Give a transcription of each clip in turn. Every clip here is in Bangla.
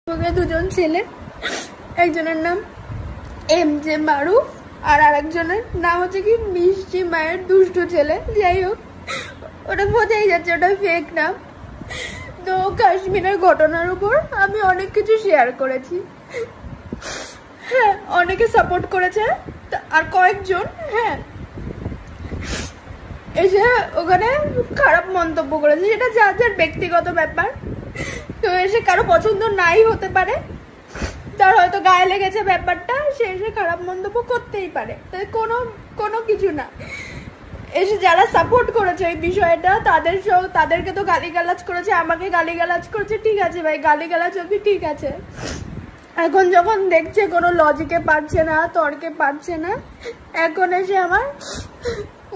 দুজন ছেলে, একজনের নাম এমজে মারু আর আরেকজনের নাম হচ্ছে কি মিষ্টি মায়ের দুষ্টু ছেলে। যাই হোক, ওটা বোঝাই যাচ্ছে ওটা ফেক নাম। তো কাশ্মীরের ঘটনার উপর আমি অনেক কিছু শেয়ার করেছি। হ্যাঁ, অনেকে সাপোর্ট করেছে আর কয়েকজন এসে ওখানে খারাপ মন্তব্য করেছে, সেটা যার যার ব্যক্তিগত ব্যাপার। তো এসে কারো পছন্দ নাই হতে পারে, তার হয়তো গায়ে লেগেছে ব্যাপারটা, সে এসে খারাপ মন্তব্য করতেই পারে, তাই কোনো কিছু না। এসে যারা সাপোর্ট করেছে এই বিষয়টা তাদেরকে তো গালিগালাজ করেছে, আমাকে গালিগালাজ করেছে, ঠিক আছে ভাই, গালিগালাজ অবধি ঠিক আছে। এখন যখন দেখছে কোনো লজিকে পারছে না, তর্কে পারছে না, এখন এসে আমার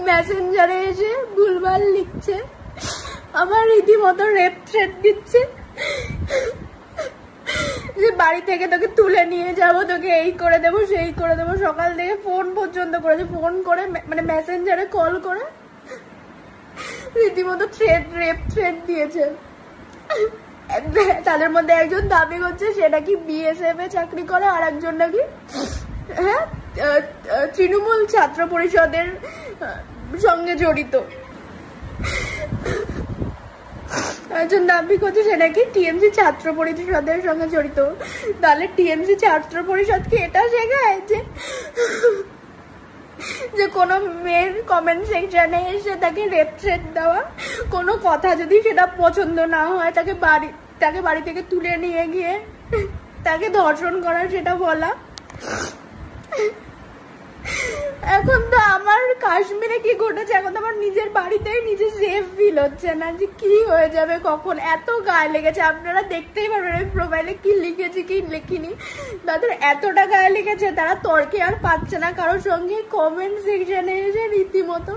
মেসেঞ্জারে এসে ভুলভাল লিখছে, আমার রীতিমতো রেপ থ্রেট দিচ্ছে যে বাড়ি থেকে তোকে তুলে নিয়ে যাবো, তোকে এই করে দেবো সেই করে দেবো। সকাল থেকে ফোন পর্যন্ত করেছে, ফোন করে মানে মেসেঞ্জারে কল করে রীতিমতো রেপ থ্রেট দিয়েছে। তাদের মধ্যে একজন দাবি করছে সে নাকি বিএসএফ এ চাকরি করে, আর একজন নাকি তৃণমূল ছাত্র পরিষদের সঙ্গে জড়িত। একজন দাবি করছে সে নাকি টিএমসি ছাত্র পরিষদের সঙ্গে জড়িত। তাহলে টিএমসি ছাত্র পরিষদ কি এটা শেখায় যে কোনো মেয়ের কমেন্ট সেকশনে এসে তাকে রেপ থ্রেট দেওয়া, কোনো কথা যদি সেটা পছন্দ না হয় তাকে বাড়ি থেকে তুলে নিয়ে গিয়ে তাকে ধর্ষণ করা, সেটা বলা। এখন তো আমার কাশ্মীরে কি ঘটেছে, এখন তো আমার নিজের বাড়িতেই নিজে সেফ ফিল হচ্ছে না যে কি হয়ে যাবে, কখন এত গায়ে লেগেছে। আপনারা দেখতেই পারবেন আমি প্রোফাইলে কি লিখেছি কি লিখিনি। তাদের এতটা গায়ে লেগেছে, তারা তর্কে আর পাচ্ছে না কারোর সঙ্গে। কমেন্ট সেকশনে এসে রীতিমতো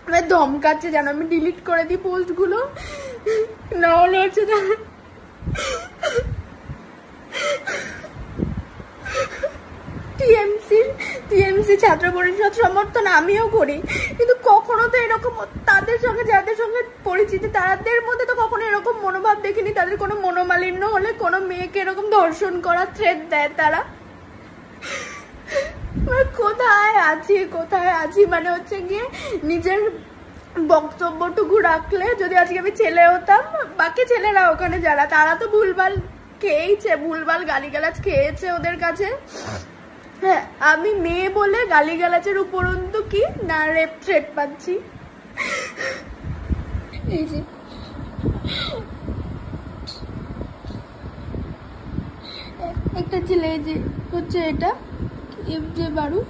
আমি ধমকাচ্ছে, যেন আমি ডিলিট করে দিই পোস্টগুলো, না হলে হচ্ছে টিএমসি ছাত্র পরিষদ সমর্থন আমিও করি, কিন্তু কখনো তো এরকম তাদের সঙ্গে যাদের সঙ্গে পরিচিতি তাদের মধ্যে তো কখনো এরকম মনোভাব দেখিনি। তাদের কোনো মনোমালিন্য হলে কোনো মেয়েকে এরকম ধর্ষণ করা থ্রেট দেয় তারা। কোথায় আছি মানে হচ্ছে গিয়ে নিজের বক্তব্যটুকু রাখলে, যদি আজকে আমি ছেলে হতাম, বাকি ছেলেরা ওখানে যারা, তারা তো ভুলভাল খেয়েছে, ভুলভাল গালিগালাজ খেয়েছে ওদের কাছে। হ্যাঁ, আমি মেয়ে বলে গালিগালাজের উপরন্তু কি না রেপ থ্রেট পাচ্ছি। এই যে একটা ছেলে, এই যে হচ্ছে এটা এমজে মারু,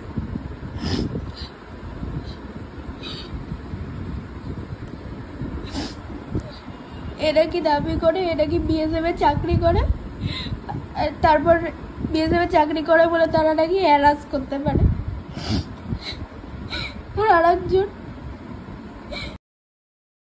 এরা কি দাবি করে এরা কি বিএসএফ এ চাকরি করে, তারপর বিএসএফ এ চাকরি করে বলে তারা নাকি হ্যারাস করতে পারে। আর আরেকজন